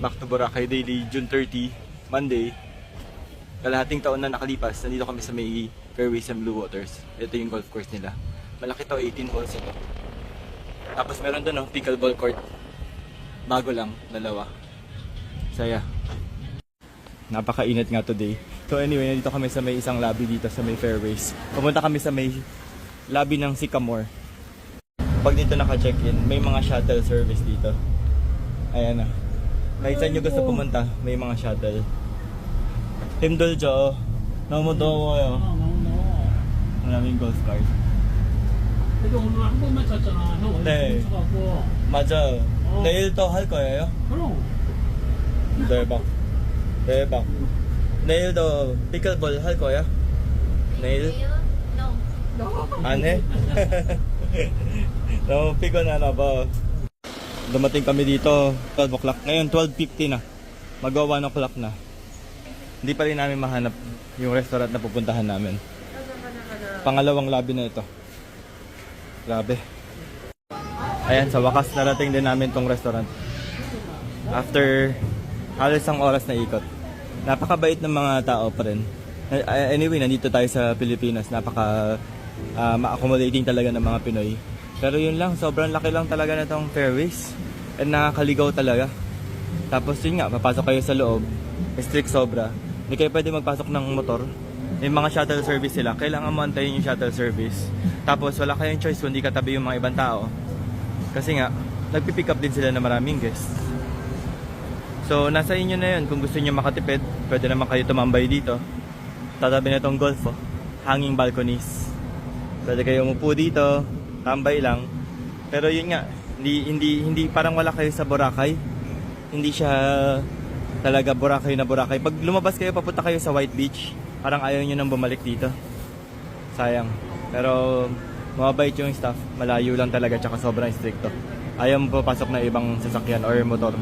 Back to Boracay Daily, June 30, Monday. Kalahating taon na nakalipas, nandito kami sa may Fairways and Blue Waters. Ito yung golf course nila. Malaki to, 18 holes ito. Tapos meron doon, pickleball court. Bago lang, dalawa. Saya. Napakainit nga today. So anyway, nandito kami sa may isang lobby dito sa may Fairways. Pumunta kami sa may lobby ng Sycamore. Pag dito naka-check-in, may mga shuttle service dito. Ayan na. Kahit saan nyo gusto pumunta, may mga shuttle. 힘들죠. 너무 더워요. 마raming golf cart. 근데 오늘 한 번만 쳤잖아. 형 네. 어제 쳐갖고. 맞아요. 내일 또 할 거예요? 그럼. 대박. 대박. 내일도 피클볼 할 거야? 내일? 안 해? 너무 피곤하나 봐. Dumating kami dito 12 o'clock. Ngayon 12:50 na. Mag-1 o'clock na. Hindi pa rin namin mahanap yung restaurant na pupuntahan namin. Pangalawang lobby na ito. Grabe. Ayan, sa wakas narating din namin tong restaurant. After halos isang oras na ikot. Napakabait ng mga tao pa rin. Anyway, nandito tayo sa Pilipinas. Ma-accommodating talaga ng mga Pinoy. Pero yun lang, sobrang laki lang talaga na tong Fairways. And nakakaligaw talaga. Tapos yun nga, papasok kayo sa loob. Strict sobra. Hindi kayo pwede magpasok ng motor. May mga shuttle service sila. Kailangan mo antayin yung shuttle service. Tapos wala kayong choice kung di katabi yung mga ibang tao. Kasi nga, nagpipick up din sila na maraming guests. So, nasa inyo na yun. Kung gusto niyo makatipid, pwede naman kayo tumambay dito. Tatabi na itong golf, hanging balconies. Pwede kayo umupo dito, tambay lang. Pero yun nga, hindi parang wala kayo sa Boracay. Hindi siya talaga Boracay na Boracay. Pag lumabas kayo, papunta kayo sa White Beach, parang ayaw nyo nang bumalik dito. Sayang. Pero mababait yung staff. Malayo lang talaga, tsaka sobrang stricto. Ayaw mo papasok na ibang sasakyan or motor.